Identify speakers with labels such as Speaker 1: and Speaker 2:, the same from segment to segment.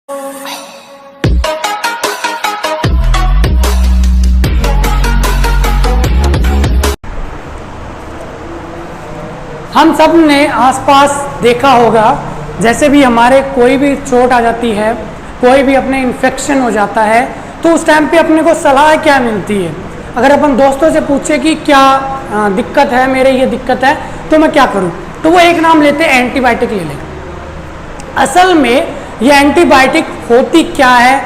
Speaker 1: हम सब ने आसपास देखा होगा, जैसे भी हमारे कोई भी चोट आ जाती है, कोई भी अपने इन्फेक्शन हो जाता है, तो उस टाइम पे अपने को सलाह क्या मिलती है। अगर अपन दोस्तों से पूछे कि क्या दिक्कत है, मेरे ये दिक्कत है, तो मैं क्या करूं, तो वो एक नाम लेते हैं एंटीबायोटिक ले लें। असल में ये एंटीबायोटिक होती क्या है,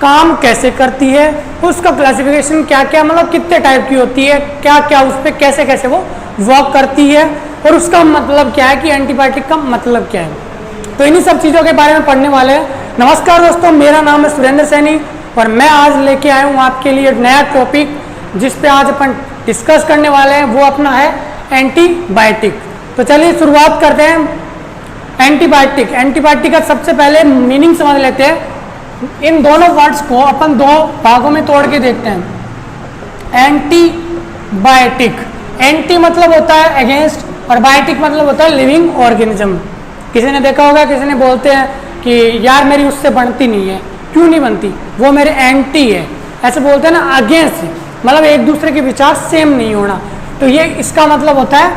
Speaker 1: काम कैसे करती है, उसका क्लासिफिकेशन क्या क्या, मतलब कितने टाइप की होती है, क्या क्या उस पर कैसे कैसे वो वर्क करती है, और उसका मतलब क्या है कि एंटीबायोटिक का मतलब क्या है। तो इन्हीं सब चीज़ों के बारे में पढ़ने वाले हैं। नमस्कार दोस्तों, मेरा नाम है सुरेंद्र सैनी और मैं आज लेके आया हूँ आपके लिए नया टॉपिक, जिस पे आज अपन डिस्कस करने वाले हैं, वो अपना है एंटीबायोटिक। तो चलिए शुरुआत करते हैं। एंटीबायोटिक का सबसे पहले मीनिंग समझ लेते हैं। इन दोनों वर्ड्स को अपन दो भागों में तोड़ के देखते हैं। एंटीबायोटिक, एंटी मतलब होता है अगेंस्ट और बायोटिक मतलब होता है लिविंग ऑर्गेनिज्म। किसी ने देखा होगा, किसी ने बोलते हैं कि यार मेरी उससे बनती नहीं है, क्यों नहीं बनती, वो मेरे एंटी है, ऐसे बोलते हैं ना। अगेंस्ट मतलब एक दूसरे के विचार सेम नहीं होना, तो ये इसका मतलब होता है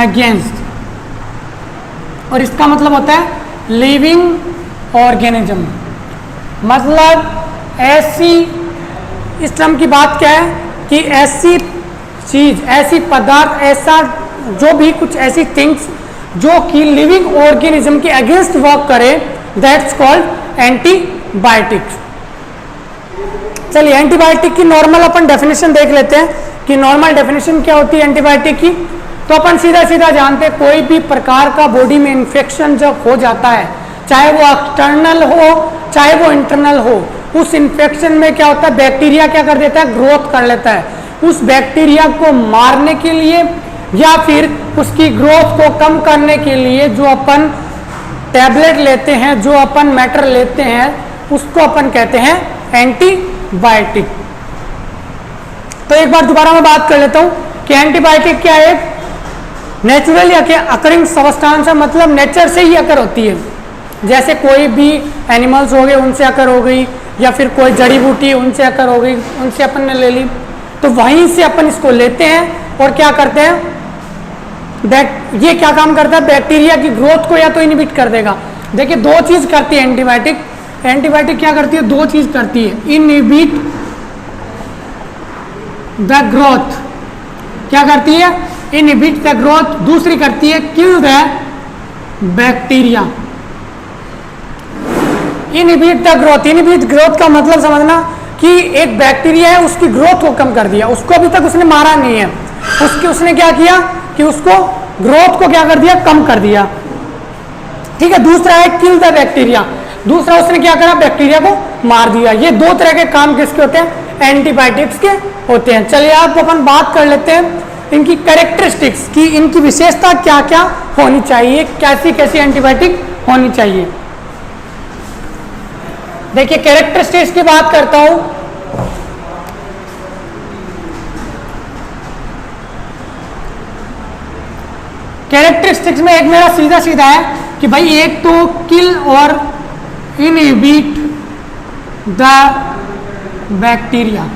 Speaker 1: अगेंस्ट, और इसका मतलब होता है लिविंग ऑर्गेनिज्म। मतलब ऐसी, इस टर्म की बात क्या है कि ऐसी चीज, ऐसी पदार्थ, ऐसा जो भी कुछ ऐसी थिंग्स जो कि लिविंग ऑर्गेनिज्म के अगेंस्ट वर्क करे, दैट्स कॉल्ड एंटीबायोटिक्स। चलिए एंटीबायोटिक की नॉर्मल अपन डेफिनेशन देख लेते हैं कि नॉर्मल डेफिनेशन क्या होती है एंटीबायोटिक की। तो अपन सीधा सीधा जानते हैं, कोई भी प्रकार का बॉडी में इन्फेक्शन जब हो जाता है, चाहे वो एक्सटर्नल हो चाहे वो इंटरनल हो, उस इन्फेक्शन में क्या होता है, बैक्टीरिया क्या कर देता है, ग्रोथ कर लेता है। उस बैक्टीरिया को मारने के लिए या फिर उसकी ग्रोथ को कम करने के लिए जो अपन टैबलेट लेते हैं, जो अपन मैटर लेते हैं, उसको अपन कहते हैं एंटीबायोटिक। तो एक बार दोबारा मैं बात कर लेता हूं कि एंटीबायोटिक क्या है, नेचुरली अकरिंग सब्सटेंस है, मतलब नेचर से ही अकर होती है। जैसे कोई भी एनिमल्स हो गए, उनसे अकर हो गई, या फिर कोई जड़ी बूटी उनसे अकर हो गई, उनसे अपन ने ले ली, तो वहीं से अपन इसको लेते हैं और क्या करते हैं, ये क्या काम करता है, बैक्टीरिया की ग्रोथ को या तो इनहिबिट कर देगा। देखिए दो चीज करती है एंटीबायोटिक, एंटीबायोटिक क्या करती है, दो चीज करती है, इनहिबिट द ग्रोथ, क्या करती है, इनहिबिट द ग्रोथ, दूसरी करती है kill the bacteria. Inhibit the growth, inhibit growth का मतलब समझना कि एक बैक्टीरिया है, उसकी ग्रोथ को कम कर दिया, उसको अभी तक उसने मारा नहीं है, उसने क्या किया कि उसको ग्रोथ को क्या कर दिया, कम कर दिया, ठीक है। दूसरा है किल द बैक्टीरिया, दूसरा उसने क्या करा, बैक्टीरिया को मार दिया। ये दो तरह के काम किसके होते हैं, एंटीबायोटिक्स के होते हैं। चलिए आप अपन बात कर लेते हैं इनकी कैरेक्टरिस्टिक्स की, इनकी विशेषता क्या क्या होनी चाहिए, कैसी कैसी एंटीबायोटिक होनी चाहिए। देखिए कैरेक्टरिस्टिक्स की बात करता हूं, कैरेक्टरिस्टिक्स में एक मेरा सीधा सीधा है कि भाई एक तो किल और इनहिबिट द बैक्टीरिया,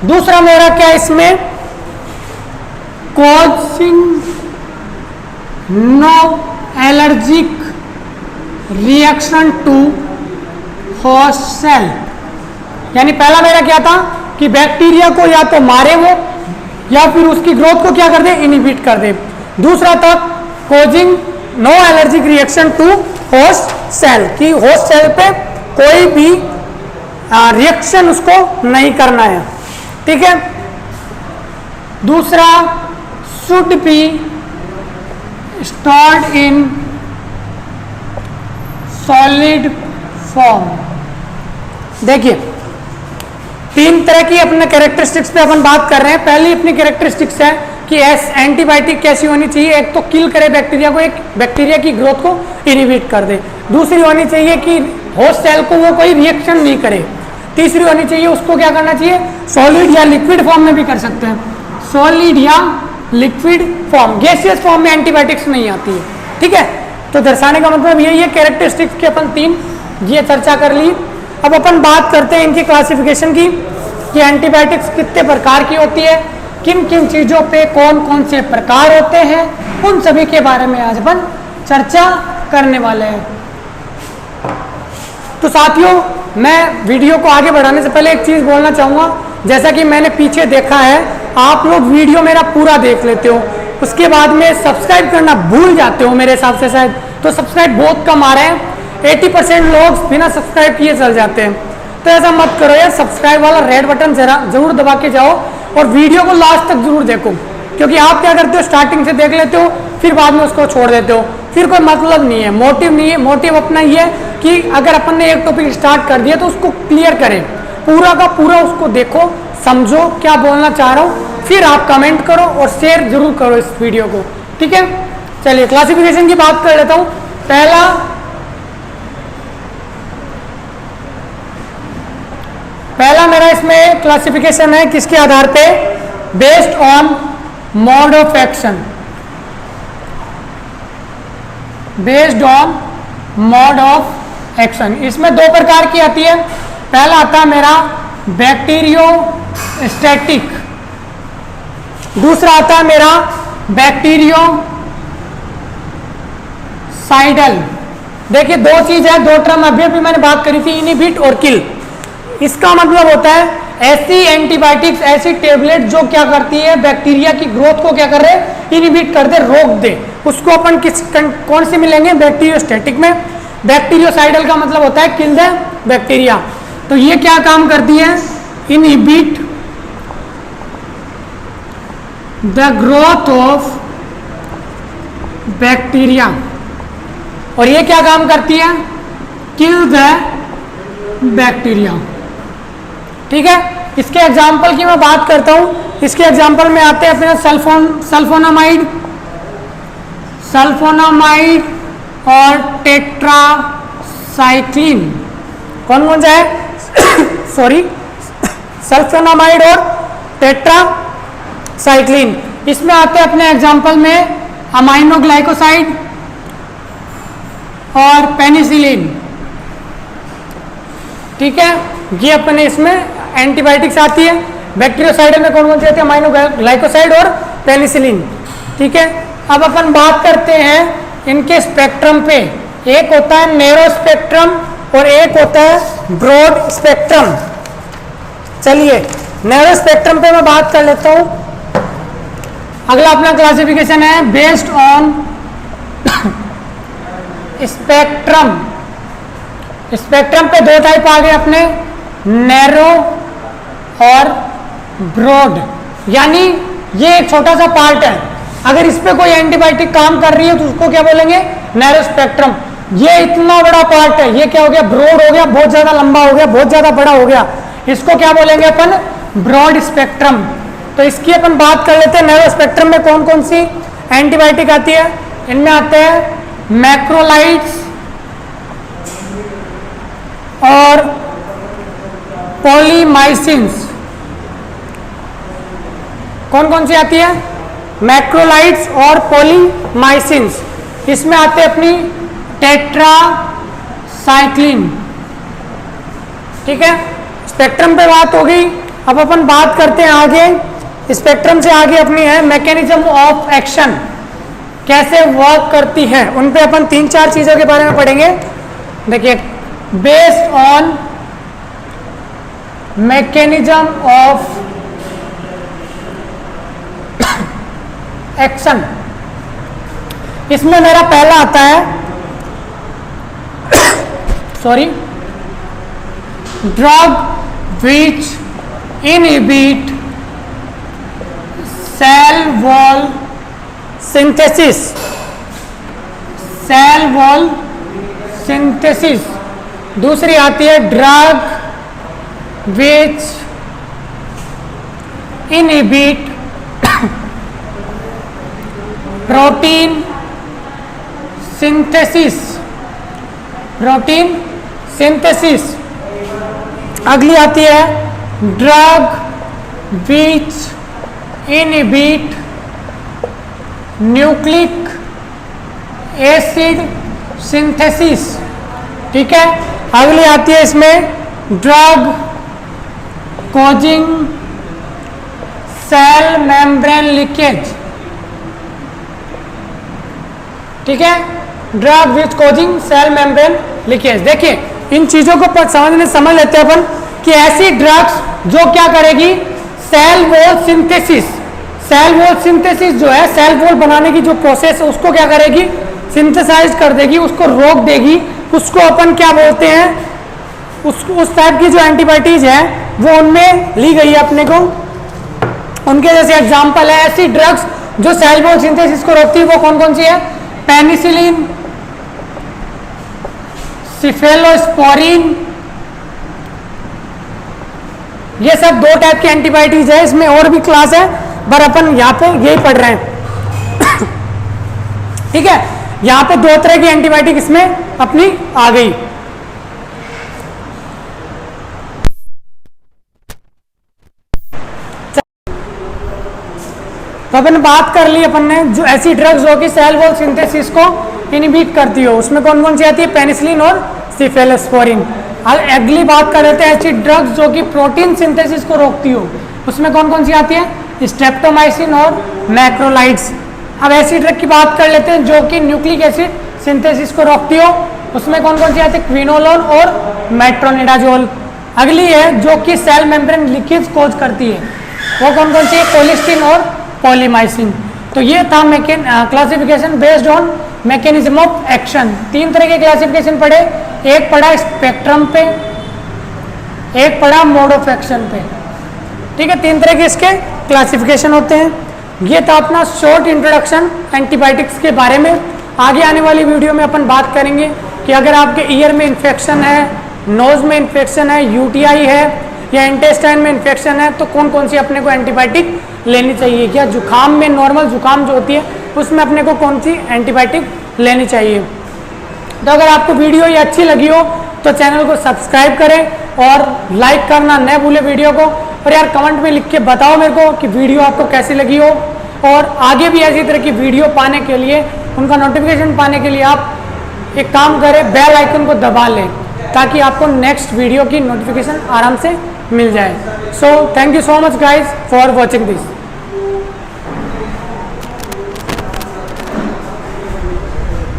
Speaker 1: दूसरा मेरा क्या इसमें, causing no allergic reaction to host cell. यानी पहला मेरा क्या था कि बैक्टीरिया को या तो मारे वो, या फिर उसकी ग्रोथ को क्या कर दे, इनहिबिट कर दे। दूसरा था causing no allergic reaction to host cell, कि होस्ट सेल पे कोई भी रिएक्शन उसको नहीं करना है, ठीक है। दूसरा should be stored in solid form. देखिए तीन तरह की अपने कैरेक्टरिस्टिक्स पे अपन बात कर रहे हैं। पहली अपनी कैरेक्टरिस्टिक्स है कि एंटीबायोटिक कैसी होनी चाहिए, एक तो किल करे बैक्टीरिया को, एक बैक्टीरिया की ग्रोथ को इनहिबिट कर दे। दूसरी होनी चाहिए कि होस्ट सेल को वो कोई रिएक्शन नहीं करे। तीसरी होनी चाहिए उसको क्या करना चाहिए, सॉलिड या लिक्विड फॉर्म में भी कर सकते हैं, सॉलिड या लिक्विड फॉर्म, गैसियस फॉर्म में एंटीबायोटिक्स नहीं आती है, ठीक है। तो दर्शाने का मतलब यही है, कैरेक्टरिस्टिक्स के अपन 3 ये चर्चा कर ली। अब अपन बात करते हैं इनकी क्लासिफिकेशन की कि एंटीबायोटिक्स कितने प्रकार की होती है, किन किन चीज़ों पे कौन कौन से प्रकार होते हैं, उन सभी के बारे में आज अपन चर्चा करने वाले हैं। तो साथियों, मैं वीडियो को आगे बढ़ाने से पहले एक चीज़ बोलना चाहूँगा। जैसा कि मैंने पीछे देखा है, आप लोग वीडियो मेरा पूरा देख लेते हो, उसके बाद में सब्सक्राइब करना भूल जाते हो मेरे हिसाब से शायद, तो सब्सक्राइब बहुत कम आ रहे हैं। 80% लोग बिना सब्सक्राइब किए चल जाते हैं। तो ऐसा मत करो यार, सब्सक्राइब वाला रेड बटन जरूर दबा के जाओ और वीडियो को लास्ट तक जरूर देखो, क्योंकि आप क्या करते हो, स्टार्टिंग से देख लेते हो फिर बाद में उसको छोड़ देते हो, फिर कोई मतलब नहीं है, मोटिव नहीं है। मोटिव अपना ये है कि अगर अपन ने एक टॉपिक स्टार्ट कर दिया तो उसको क्लियर करें, पूरा का पूरा उसको देखो, समझो क्या बोलना चाह रहा हूँ, फिर आप कमेंट करो और शेयर जरूर करो इस वीडियो को, ठीक है। चलिए क्लासिफिकेशन की बात कर लेता हूँ। पहला मेरा इसमें क्लासिफिकेशन है किसके आधार पे, based on mode of action. Based on mode of action, इसमें 2 प्रकार की आती है। पहला आता है मेरा बैक्टीरियोस्टैटिक, दूसरा आता है मेरा बैक्टीरियोसाइडल। देखिए 2 चीज है, 2 टर्म अभी भी मैंने बात करी थी, इनहिबिट और किल। इसका मतलब होता है ऐसी एंटीबायोटिक्स, ऐसी टेबलेट जो क्या करती है, बैक्टीरिया की ग्रोथ को क्या कर रहे, इनहिबिट कर दे, रोक दे, उसको अपन कौन से मिलेंगे, बैक्टीरियोस्टैटिक में। बैक्टीरियोसाइडल का मतलब होता है किल द बैक्टीरिया। तो ये क्या काम करती है, inhibit the growth of bacteria, और ये क्या काम करती है, किल द बैक्टीरिया, ठीक है। इसके एग्जाम्पल की मैं बात करता हूं। इसके एग्जाम्पल में आते हैं अपने सल्फोनामाइड और टेट्रासाइक्लिन। कौन कौन सा है सॉरी, सल्फोनामाइड और टेट्रासाइक्लिन। इसमें आते हैं अपने एग्जाम्पल में अमाइनोग्लाइकोसाइड और पेनिसिलिन, ठीक है। ये अपने इसमें एंटीबायोटिक्स आती है। बैक्टीरियोसाइड में कौन कौन सी आती है, अमाइनोग्लाइकोसाइड और पेनिसिलिन, ठीक है। अब अपन बात करते हैं इनके स्पेक्ट्रम पे। एक होता है नैरो स्पेक्ट्रम और एक होता है ब्रॉड स्पेक्ट्रम। चलिए नैरो स्पेक्ट्रम पे मैं बात कर लेता हूं। अगला अपना क्लासिफिकेशन है बेस्ड ऑन स्पेक्ट्रम। स्पेक्ट्रम पे 2 टाइप आ गए अपने, नैरो और ब्रॉड, यानी ये एक छोटा सा पार्ट है, अगर इस पे कोई एंटीबायोटिक काम कर रही है तो उसको क्या बोलेंगे, नैरो स्पेक्ट्रम। ये इतना बड़ा पार्ट है, ये क्या हो गया, ब्रॉड हो गया, बहुत ज्यादा लंबा हो गया, बहुत ज्यादा बड़ा हो गया, इसको क्या बोलेंगे अपन, ब्रॉड स्पेक्ट्रम। तो इसकी अपन बात कर लेते हैं। नैरो स्पेक्ट्रम में कौन कौन सी एंटीबायोटिक आती है, इनमें आते हैं मैक्रोलाइड्स और पॉलीमाइसिन्स। कौन कौन सी आती है, मैक्रोलाइड्स और पॉलीमाइसिन्स। इसमें आते हैं अपनी टेट्रासाइक्लिन, ठीक है। स्पेक्ट्रम पे बात हो गई। अब अपन बात करते हैं आगे, स्पेक्ट्रम से आगे अपनी है मैकेनिज्म ऑफ एक्शन, कैसे वर्क करती है, उन पे अपन 3-4 चीजों के बारे में पढ़ेंगे। देखिए based on mechanism of action, इसमें मेरा पहला आता है sorry, drug which inhibit cell wall synthesis. Cell wall synthesis. दूसरी आती है drug which inhibit protein synthesis. Protein synthesis. अगली आती है drug which inhibit nucleic acid synthesis. ठीक है, अगली आती है इसमें drug causing cell membrane leakage. ठीक है, drug which causing cell membrane leakage. देखिए इन चीजों को समझ लेते हैं अपन कि ऐसी ड्रग्स जो क्या करेगी, cell wall synthesis, cell wall synthesis जो है सेल वॉल बनाने की जो प्रोसेस है उसको क्या करेगी, सिंथेसाइज कर देगी, उसको रोक देगी। उसको अपन क्या बोलते हैं, उस टाइप की जो एंटीबायोटीज है वो उनमें ली गई है अपने को। उनके जैसे एग्जांपल है ऐसी ड्रग्स जो सेल वॉल सिंथेसिस को रोकती है, वो कौन कौन सी है, पेनिसिलिन, सिफेलोस्पोरिन, ये सब दो टाइप की एंटीबायोटीज है। इसमें और भी क्लास है पर अपन यहाँ पे यही पढ़ रहे हैं। ठीक है, यहाँ पे दो तरह की एंटीबायोटिक इसमें अपनी आ गई। तो अपन बात कर ली अपन ने जो ऐसी ड्रग्स हो कि सेल वॉल सिंथेसिस को इनहिबिट करती हो, उसमें कौन कौन सी आती है, पेनिसिलिन और सिफेलोस्पोरिन। अगली बात कर लेते हैं ऐसी ड्रग्स जो कि प्रोटीन सिंथेसिस को रोकती हो, उसमें कौन कौन सी आती है, स्ट्रेप्टोमाइसिन और मैक्रोलाइड्स। अब ऐसी ड्रग की बात कर लेते हैं जो कि न्यूक्लिक एसिड सिंथेसिस को रोकती हो, उसमें कौन कौन सी आती है, क्विनोलोन और मेट्रोनिडाजोल। अगली है जो कि सेल मेम्ब्रेन लीकेज कॉज करती है, वो कौन कौन सी है, कोलिस्टिन और पॉलीमाइसिन। तो ये था classification based on mechanism of action. तीन तरह के क्लासिफिकेशन पढ़े, एक पढ़ा स्पेक्ट्रम पे, एक पढ़ा मोड ऑफ एक्शन पे। ठीक है, तीन तरह के इसके क्लासिफिकेशन होते हैं। ये था अपना शॉर्ट इंट्रोडक्शन एंटीबायोटिक्स के बारे में। आगे आने वाली वीडियो में अपन बात करेंगे कि अगर आपके ईयर में इन्फेक्शन है, नोज में इन्फेक्शन है, यूटीआई है या इंटेस्टाइन में इन्फेक्शन है तो कौन कौन सी अपने को एंटीबायोटिक लेनी चाहिए, क्या जुकाम में, नॉर्मल जुकाम जो होती है उसमें अपने को कौन सी एंटीबायोटिक लेनी चाहिए। तो अगर आपको वीडियो ये अच्छी लगी हो तो चैनल को सब्सक्राइब करें और लाइक करना न भूले वीडियो को। और यार कमेंट में लिख के बताओ मेरे को कि वीडियो आपको कैसी लगी हो। और आगे भी ऐसी तरह की वीडियो पाने के लिए, उनका नोटिफिकेशन पाने के लिए आप एक काम करें, बेल आइकन को दबा लें ताकि आपको नेक्स्ट वीडियो की नोटिफिकेशन आराम से मिल जाए। So thank you so much guys for watching this.